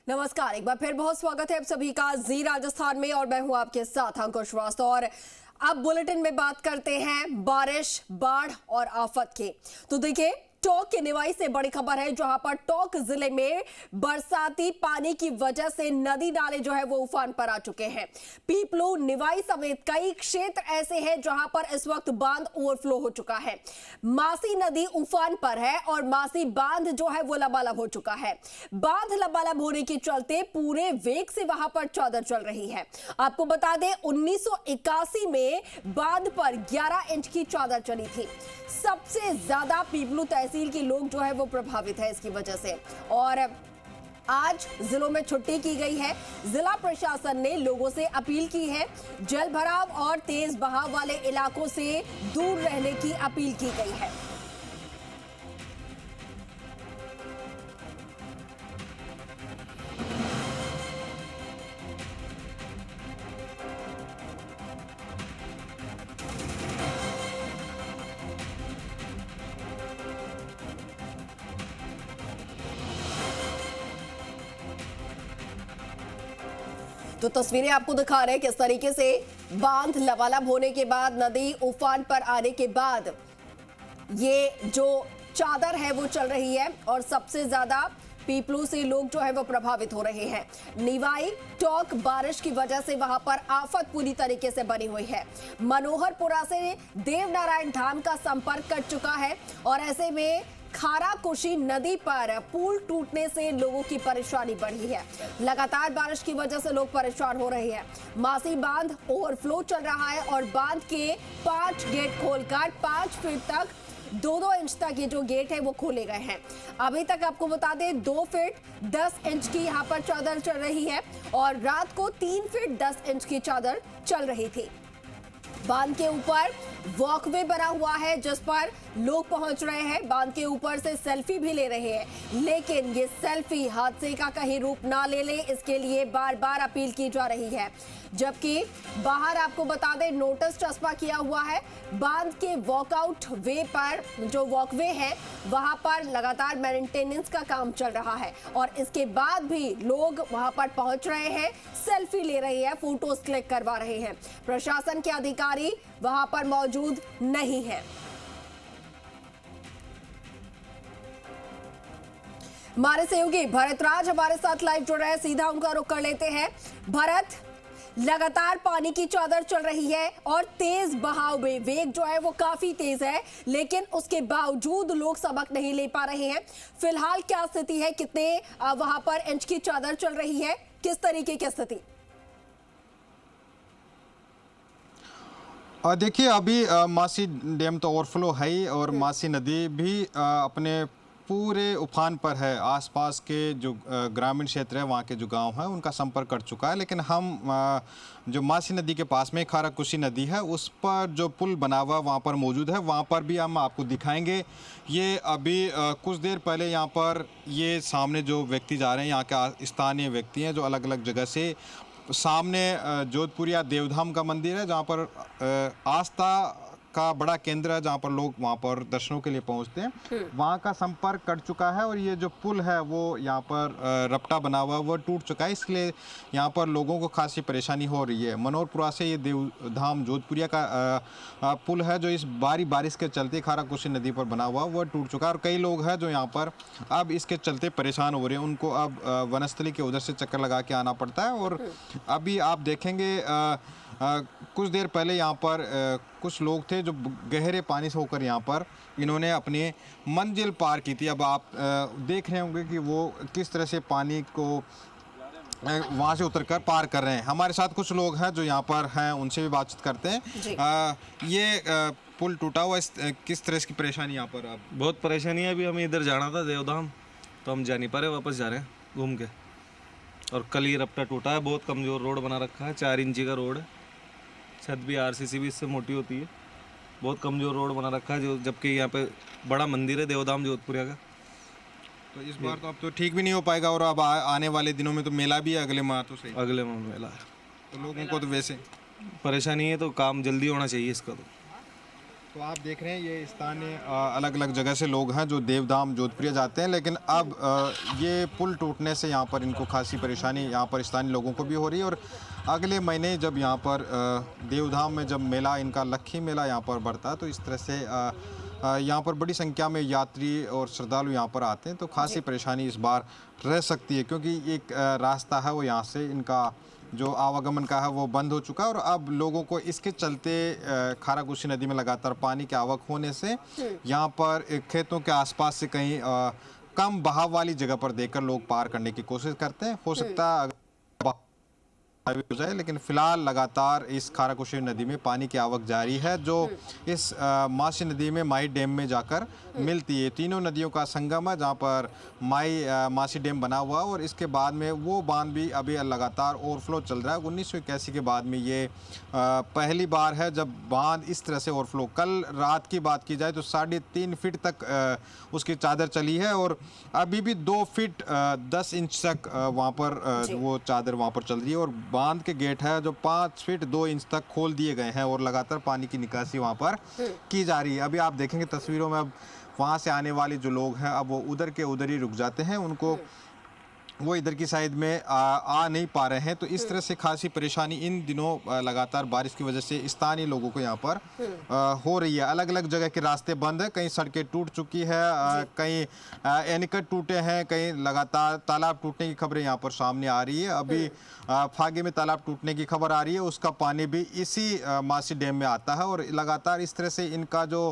नमस्कार, एक बार फिर बहुत स्वागत है आप सभी का जी राजस्थान में और मैं हूं आपके साथ अंकुश श्रीवास्तव। और अब बुलेटिन में बात करते हैं बारिश, बाढ़ और आफत की। तो देखिए, टोंक के निवाई से बड़ी खबर है, जहां पर टोंक जिले में बरसाती पानी की वजह से नदी नाले जो है वो उफान पर आ चुके हैं। पीपलू, निवाई समेत कई क्षेत्र ऐसे हैं जहां पर इस वक्त बांध ओवरफ्लो हो चुका है। मासी नदी उफान पर है और मासी बांध जो है वो लबालब हो चुका है। बांध लबालब होने के चलते पूरे वेग से वहां पर चादर चल रही है। आपको बता दें, 1981 में बांध पर 11 इंच की चादर चली थी। सबसे ज्यादा पीपलू तहसील के लोग जो है वो प्रभावित है इसकी वजह से। और आज जिलों में छुट्टी की गई है। जिला प्रशासन ने लोगों से अपील की है, जल भराव और तेज बहाव वाले इलाकों से दूर रहने की अपील की गई है। तो तस्वीरें आपको दिखा रहे हैं किस तरीके से बांध लबालब होने के बाद, नदी उफान पर आने के बाद ये जो चादर है वो चल रही है और सबसे ज्यादा पीपलू से लोग जो है वो प्रभावित हो रहे हैं। निवाई, टोंक, बारिश की वजह से वहां पर आफत पूरी तरीके से बनी हुई है। मनोहरपुरा से देवनारायण धाम का संपर्क कट चुका है और ऐसे में खाराकुशी नदी पर पुल टूटने से लोगों की परेशानी बढ़ी है। लगातार बारिश की वजह से लोग परेशान हो रहे हैं। मासी बांध ओवरफ्लो चल रहा है और बांध के 5 गेट खोलकर 5 फीट तक 2-2 इंच तक ये जो गेट है वो खोले गए हैं। अभी तक आपको बता दें 2 फीट 10 इंच की यहाँ पर चादर चल रही है और रात को 3 फीट 10 इंच की चादर चल रही थी। बांध के ऊपर वॉकवे बना हुआ है जिस पर लोग पहुंच रहे हैं। बांध के ऊपर से सेल्फी भी ले रहे हैं, लेकिन ये सेल्फी हादसे का कहीं रूप ना ले ले, इसके लिए बार बार अपील की जा रही है। जबकि बाहर आपको बता दें नोटिस चस्पा किया हुआ है। बांध के वॉकआउट वे पर जो वॉकवे है वहां पर लगातार मेंटेनेंस का काम चल रहा है और इसके बाद भी लोग वहां पर पहुंच रहे हैं, सेल्फी ले रहे हैं, फोटोज क्लिक करवा रहे हैं। प्रशासन के अधिकारी वहां पर मौजूद नहीं है। हमारे सहयोगी भरत राज हमारे साथ लाइव जुड़ रहे हैं, सीधा उनका रुख कर लेते हैं। भरत, लगातार पानी की चादर चल रही है और तेज बहाव में वेग जो है वो काफी तेज है, लेकिन उसके बावजूद लोग सबक नहीं ले पा रहे हैं। फिलहाल क्या स्थिति है, कितने वहां पर इंच की चादर चल रही है, किस तरीके की स्थिति? देखिए, अभी मासी डैम तो ओवरफ्लो है ही और मासी नदी भी अपने पूरे उफान पर है। आसपास के जो ग्रामीण क्षेत्र है, वहाँ के जो गांव हैं, उनका संपर्क कर चुका है। लेकिन हम जो मासी नदी के पास में खाराकुशी नदी है, उस पर जो पुल बना हुआ वहाँ पर मौजूद है, वहाँ पर भी हम आपको दिखाएंगे। ये अभी कुछ देर पहले यहाँ पर ये सामने जो व्यक्ति जा रहे हैं, यहाँ के स्थानीय व्यक्ति हैं जो अलग अलग जगह से, सामने जोधपुरिया देवधाम का मंदिर है जहाँ पर आस्था का बड़ा केंद्र है, जहाँ पर लोग वहाँ पर दर्शनों के लिए पहुँचते हैं। वहाँ का संपर्क कट चुका है और ये जो पुल है वो यहाँ पर रपटा बना हुआ है वो टूट चुका है, इसलिए यहाँ पर लोगों को खासी परेशानी हो रही है। मनोहरपुरा से ये देवधाम जोधपुरिया का पुल है जो इस बारिश के चलते खाराकुशी नदी पर बना हुआ वो टूट चुका है और कई लोग हैं जो यहाँ पर अब इसके चलते परेशान हो रहे हैं। उनको अब वनस्थली के उधर से चक्कर लगा के आना पड़ता है। और अभी आप देखेंगे कुछ देर पहले यहाँ पर कुछ लोग थे जो गहरे पानी से होकर यहाँ पर इन्होंने अपनी मंजिल पार की थी। अब आप देख रहे होंगे कि वो किस तरह से पानी को वहाँ से उतरकर पार कर रहे हैं। हमारे साथ कुछ लोग हैं जो यहाँ पर हैं, उनसे भी बातचीत करते हैं। ये पुल टूटा हुआ, किस तरह की परेशानी यहाँ पर? आप बहुत परेशानी है। अभी हमें इधर जाना था देवधाम, तो हम जा नहीं पा रहे, वापस जा रहे हैं घूम के। और कल ये रपटा टूटा है, बहुत कमज़ोर रोड बना रखा है, 4 इंची का रोड है। छत भी आरसीसी भी इससे मोटी होती है। बहुत कमज़ोर रोड बना रखा है, जो जबकि यहाँ पे बड़ा मंदिर है देवधाम जोधपुरिया का। तो इस बार तो अब तो ठीक भी नहीं हो पाएगा और अब आने वाले दिनों में तो मेला भी है, अगले माह तो सही, अगले माह मेला है। तो लोगों को तो वैसे परेशानी है, तो काम जल्दी होना चाहिए इसका। तो तो आप देख रहे हैं ये स्थानीय अलग अलग जगह से लोग हैं जो देवधाम जोधपुर जाते हैं, लेकिन अब ये पुल टूटने से यहाँ पर इनको खासी परेशानी यहाँ पर स्थानीय लोगों को भी हो रही है। और अगले महीने जब यहाँ पर देवधाम में जब मेला इनका लक्खी मेला यहाँ पर बढ़ता है, तो इस तरह से यहाँ पर बड़ी संख्या में यात्री और श्रद्धालु यहाँ पर आते हैं, तो खासी परेशानी इस बार रह सकती है, क्योंकि एक रास्ता है वो यहाँ से इनका जो आवागमन का है वो बंद हो चुका है। और अब लोगों को इसके चलते खाराकुशी नदी में लगातार पानी की आवक होने से यहाँ पर खेतों के आसपास से कहीं कम बहाव वाली जगह पर देखकर लोग पार करने की कोशिश करते हैं। हो सकता है हो जाए, लेकिन फिलहाल लगातार इस खाराकुशी नदी में पानी की आवक जारी है, जो इस मासी नदी में माई डैम में जाकर मिलती है। तीनों नदियों का संगम है, जहाँ पर मासी डैम बना हुआ है, और इसके बाद में वो बांध भी अभी लगातार ओवरफ्लो चल रहा है। 1981 के बाद में ये पहली बार है जब बांध इस तरह से ओवरफ्लो। कल रात की बात की जाए तो 3.5 फीट तक उसकी चादर चली है, और अभी भी 2 फीट 10 इंच तक वहाँ पर वो चादर वहाँ पर चल रही है। और बांध के गेट है जो 5 फीट 2 इंच तक खोल दिए गए हैं, और लगातार पानी की निकासी वहाँ पर की जा रही है। अभी आप देखेंगे तस्वीरों में, अब वहाँ से आने वाले जो लोग हैं अब वो उधर के उधर ही रुक जाते हैं, उनको वो इधर की साइड में आ नहीं पा रहे हैं। तो इस तरह से खासी परेशानी इन दिनों लगातार बारिश की वजह से स्थानीय लोगों को यहाँ पर हो रही है। अलग अलग जगह के रास्ते बंद है, कहीं सड़कें टूट चुकी है, कहीं एनीकट टूटे हैं, कहीं लगातार तालाब टूटने की खबरें यहाँ पर सामने आ रही है। अभी फागे में तालाब टूटने की खबर आ रही है, उसका पानी भी इसी मासी डैम में आता है, और लगातार इस तरह से इनका जो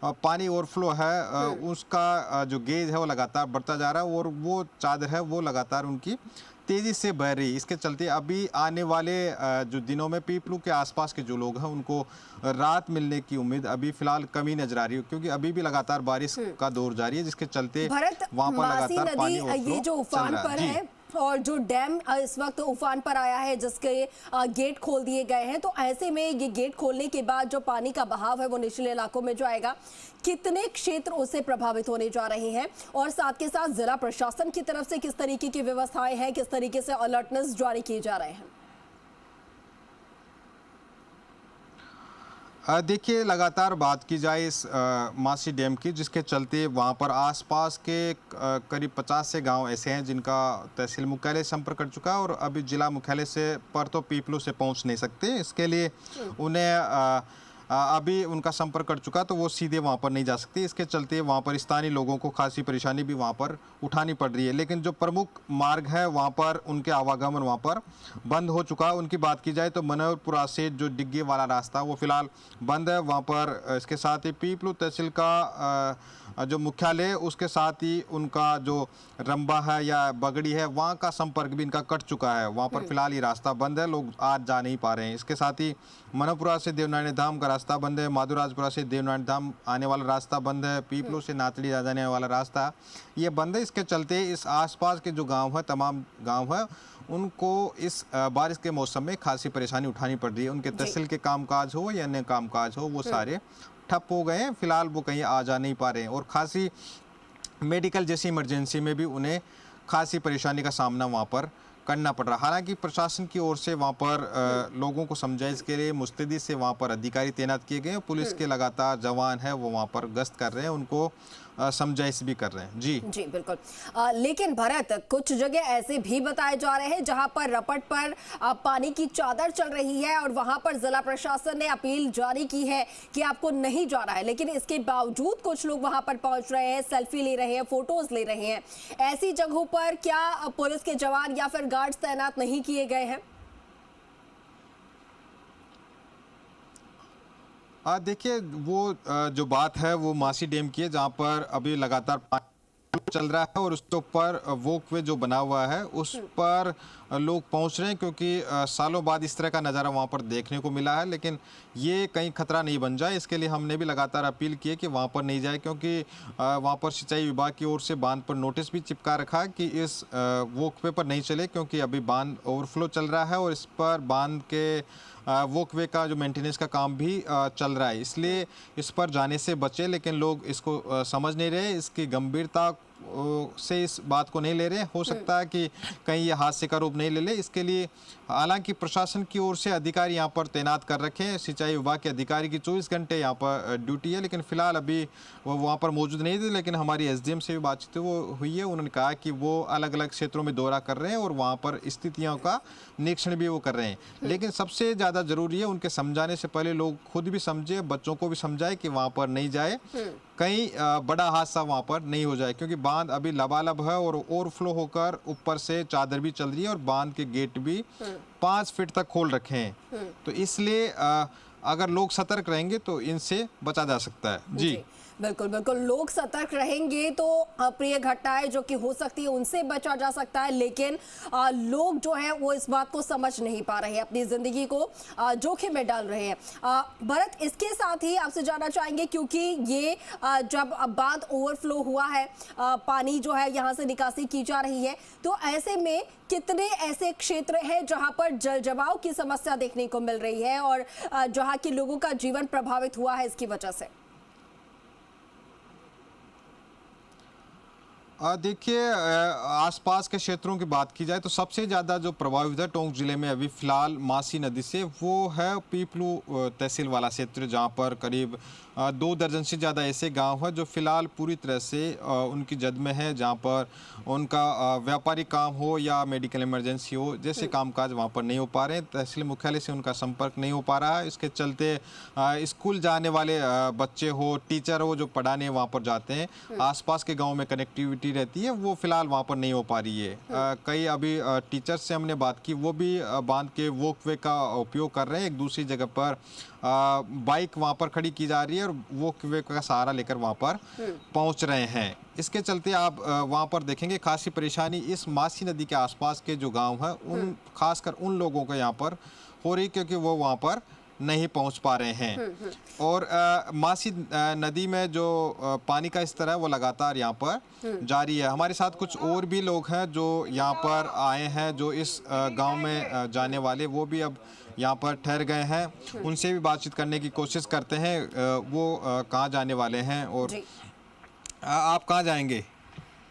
पानी ओवरफ्लो है उसका जो गेज है वो लगातार बढ़ता जा रहा है, और वो चादर है वो लगातार उनकी तेजी से बह रही है। इसके चलते अभी आने वाले जो दिनों में पीपलू के आसपास के जो लोग हैं उनको राहत मिलने की उम्मीद अभी फिलहाल कमी नजर आ रही है, क्योंकि अभी भी लगातार बारिश का दौर जारी है, जिसके चलते वहां पर लगातार पानी ये जो उफान पर है और जो डैम इस वक्त उफान पर आया है, जिसके गेट खोल दिए गए हैं, तो ऐसे में ये गेट खोलने के बाद जो पानी का बहाव है वो निचले इलाकों में जो आएगा, कितने क्षेत्र उससे प्रभावित होने जा रहे हैं, और साथ के साथ जिला प्रशासन की तरफ से किस तरीके की व्यवस्थाएं हैं, किस तरीके से अलर्टनेस जारी किए जा रहे हैं? देखिए, लगातार बात की जाए इस मासी डैम की, जिसके चलते वहाँ पर आसपास के करीब 50 से गांव ऐसे हैं जिनका तहसील मुख्यालय संपर्क कर चुका है, और अभी जिला मुख्यालय से पर तो पीपलू से पहुँच नहीं सकते। इसके लिए उन्हें अभी उनका संपर्क कर चुका, तो वो सीधे वहाँ पर नहीं जा सकते। इसके चलते वहाँ पर स्थानीय लोगों को खासी परेशानी भी वहाँ पर उठानी पड़ रही है। लेकिन जो प्रमुख मार्ग है वहाँ पर उनके आवागमन वहाँ पर बंद हो चुका है। उनकी बात की जाए तो मनोहरपुरा से जो डिग्गी वाला रास्ता वो फिलहाल बंद है वहाँ पर। इसके साथ ही पीपलू तहसील का जो मुख्यालय है उसके साथ ही उनका जो रंबा है या बगड़ी है वहाँ का संपर्क भी इनका कट चुका है। वहाँ पर फिलहाल ये रास्ता बंद है, लोग आज जा नहीं पा रहे हैं। इसके साथ ही मनोहरपुरा से देवनारायण धाम का रास्ता बंद है, माधुराजपुरा से देवनारायण धाम आने वाला रास्ता बंद है, पीपलू से नातड़ी जाने वाला रास्ता ये बंद है। इसके चलते इस आसपास के जो गांव है, तमाम गांव है, उनको इस बारिश के मौसम में खासी परेशानी उठानी पड़ रही है। उनके तहसील के कामकाज हो या अन्य कामकाज हो वो सारे ठप हो गए हैं। फिलहाल वो कहीं आ जा नहीं पा रहे हैं, और खासी मेडिकल जैसी इमरजेंसी में भी उन्हें खासी परेशानी का सामना वहाँ पर करना पड़ रहा। हालांकि प्रशासन की ओर से वहाँ पर लोगों को समझाइश के लिए मुस्तैदी से वहाँ पर अधिकारी तैनात किए गए हैं। पुलिस के लगातार जवान है वो वहाँ पर गश्त कर रहे हैं, उनको समझाइश भी कर रहे हैं। जी जी बिल्कुल। लेकिन भरत, कुछ जगह ऐसे भी बताए जा रहे हैं जहां पर रपट पर पानी की चादर चल रही है, और वहां पर जिला प्रशासन ने अपील जारी की है कि आपको नहीं जाना है, लेकिन इसके बावजूद कुछ लोग वहां पर पहुंच रहे हैं, सेल्फी ले रहे हैं, फोटोज ले रहे हैं। ऐसी जगहों पर क्या पुलिस के जवान या फिर गार्ड्स तैनात नहीं किए गए हैं? देखिए, वो जो बात है वो मासी डैम की है, जहाँ पर अभी लगातार पानी चल रहा है, और उसके ऊपर वॉकवे जो बना हुआ है उस पर लोग पहुंच रहे हैं, क्योंकि सालों बाद इस तरह का नज़ारा वहां पर देखने को मिला है। लेकिन ये कहीं खतरा नहीं बन जाए, इसके लिए हमने भी लगातार अपील की है कि वहां पर नहीं जाए, क्योंकि वहां पर सिंचाई विभाग की ओर से बांध पर नोटिस भी चिपका रखा है कि इस वॉकवे पर नहीं चले, क्योंकि अभी बांध ओवरफ्लो चल रहा है, और इस पर बांध के वॉकवे का जो मेंटेनेंस का काम भी चल रहा है, इसलिए इस पर जाने से बचे। लेकिन लोग इसको समझ नहीं रहे, इसकी गंभीरता से इस बात को नहीं ले रहे। हो सकता है कि कहीं ये हादसे का रूप नहीं ले ले। इसके लिए हालांकि प्रशासन की ओर से अधिकारी यहाँ पर तैनात कर रखे हैं। सिंचाई विभाग के अधिकारी की 24 घंटे यहाँ पर ड्यूटी है, लेकिन फिलहाल अभी वो वहाँ पर मौजूद नहीं थे। लेकिन हमारी एसडीएम से भी बातचीत हुई है, उन्होंने कहा कि वो अलग अलग क्षेत्रों में दौरा कर रहे हैं और वहाँ पर स्थितियों का निरीक्षण भी वो कर रहे हैं। लेकिन सबसे ज़्यादा जरूरी है उनके समझाने से पहले लोग खुद भी समझे, बच्चों को भी समझाए कि वहाँ पर नहीं जाए, कहीं बड़ा हादसा वहाँ पर नहीं हो जाए। क्योंकि बांध अभी लबालब है और ओवरफ्लो होकर ऊपर से चादर भी चल रही है और बांध के गेट भी 5 फीट तक खोल रखे हैं। तो इसलिए अगर लोग सतर्क रहेंगे तो इनसे बचा जा सकता है। जी बिल्कुल बिल्कुल, लोग सतर्क रहेंगे तो अप्रिय घटनाएं जो कि हो सकती है उनसे बचा जा सकता है। लेकिन लोग जो है वो इस बात को समझ नहीं पा रहे हैं, अपनी जिंदगी को जोखिम में डाल रहे हैं। भरत, इसके साथ ही आपसे जानना चाहेंगे, क्योंकि ये जब बांध ओवरफ्लो हुआ है, पानी जो है यहाँ से निकासी की जा रही है, तो ऐसे में कितने ऐसे क्षेत्र हैं जहां पर जल जमाव की समस्या देखने को मिल रही है और जहां के लोगों का जीवन प्रभावित हुआ है इसकी वजह से? देखिए, आसपास के क्षेत्रों की बात की जाए तो सबसे ज़्यादा जो प्रभावित है टोंक जिले में अभी फिलहाल मासी नदी से, वो है पीपलू तहसील वाला क्षेत्र, जहाँ पर करीब 2 दर्जन से ज़्यादा ऐसे गांव हैं जो फिलहाल पूरी तरह से उनकी जद में है, जहाँ पर उनका व्यापारिक काम हो या मेडिकल इमरजेंसी हो जैसे कामकाज वहाँ पर नहीं हो पा रहे हैं। तहसील मुख्यालय से उनका संपर्क नहीं हो पा रहा है। इसके चलते स्कूल जाने वाले बच्चे हो, टीचर हो जो पढ़ाने वहाँ पर जाते हैं, आसपास के गाँव में कनेक्टिविटी रहती है, वो फिलहाल वहाँ पर नहीं हो पा रही है। कई अभी टीचर्स से हमने बात की, वो भी बांध के वॉकवे का उपयोग कर रहे हैं। एक दूसरी जगह पर बाइक वहाँ पर खड़ी की जा रही है और वॉकवे का सहारा लेकर वहाँ पर पहुँच रहे हैं। इसके चलते आप वहाँ पर देखेंगे खासी परेशानी इस मासी नदी के आसपास के जो गांव हैं उन खासकर उन लोगों को यहाँ पर हो रही, क्योंकि वो वहाँ पर नहीं पहुंच पा रहे हैं। और मासी नदी में जो पानी का स्तर है वो लगातार यहाँ पर जारी है। हमारे साथ कुछ और भी लोग हैं जो यहाँ पर आए हैं, जो इस गांव में जाने वाले, वो भी अब यहाँ पर ठहर गए हैं। उनसे भी बातचीत करने की कोशिश करते हैं, वो कहाँ जाने वाले हैं और आप कहाँ जाएंगे?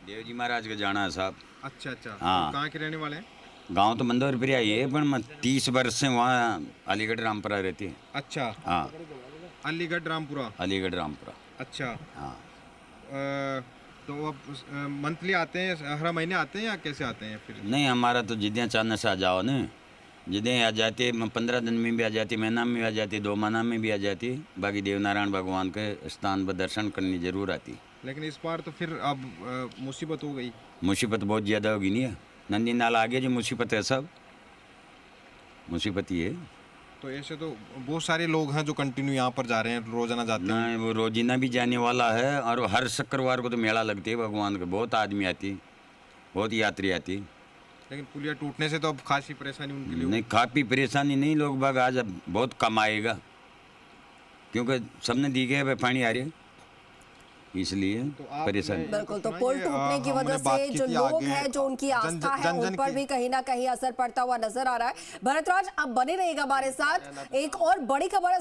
देव जी महाराज के जाना है साहब। अच्छा अच्छा, हाँ। कहाँ के रहने वाले हैं? गांव तो मंदोरपुर ही है, पर मैं 30 वर्ष से वहाँ अलीगढ़ रामपुरा रहती है। अच्छा, हाँ, अलीगढ़ रामपुरा। अलीगढ़ रामपुरा। अच्छा, हाँ, तो अब मंथली आते हैं, हर महीने आते हैं या कैसे आते हैं फिर? नहीं, हमारा तो जिद्दे चांदने से आ जाओ न, जिद्दे आ जाती, 15 दिन में भी आ जाती, महीना में भी आ जाती, 2 महीना में भी आ जाती। बाकी देवनारायण भगवान के स्थान पर दर्शन करनी जरूर आती। लेकिन इस बार तो फिर अब मुसीबत हो गई। मुसीबत बहुत ज़्यादा होगी नहीं है, नंदी नाला आगे जो मुसीबत है, सब मुसीबत ही है। तो ऐसे तो बहुत सारे लोग हैं जो कंटिन्यू यहाँ पर जा रहे हैं, रोजाना जाते हैं। नहीं, वो रोजीना भी जाने वाला है और हर शुक्रवार को तो मेला लगती है भगवान का, बहुत आदमी आती, बहुत यात्री आती। लेकिन पुलिया टूटने से तो अब खासी परेशानी उनके लिए नहीं, काफ़ी परेशानी नहीं, लोग बाग आज अब बहुत कम आएगा, क्योंकि सबने दी गए पानी आ रही है, इसलिए तो परेशानी। बिल्कुल, तो पुल टूटने की वजह से जो लोग हैं, जो उनकी आस्था है, उन पर भी कहीं ना कहीं असर पड़ता हुआ नजर आ रहा है। भरतराज, अब बने रहिएगा हमारे साथ, एक और बड़ी खबर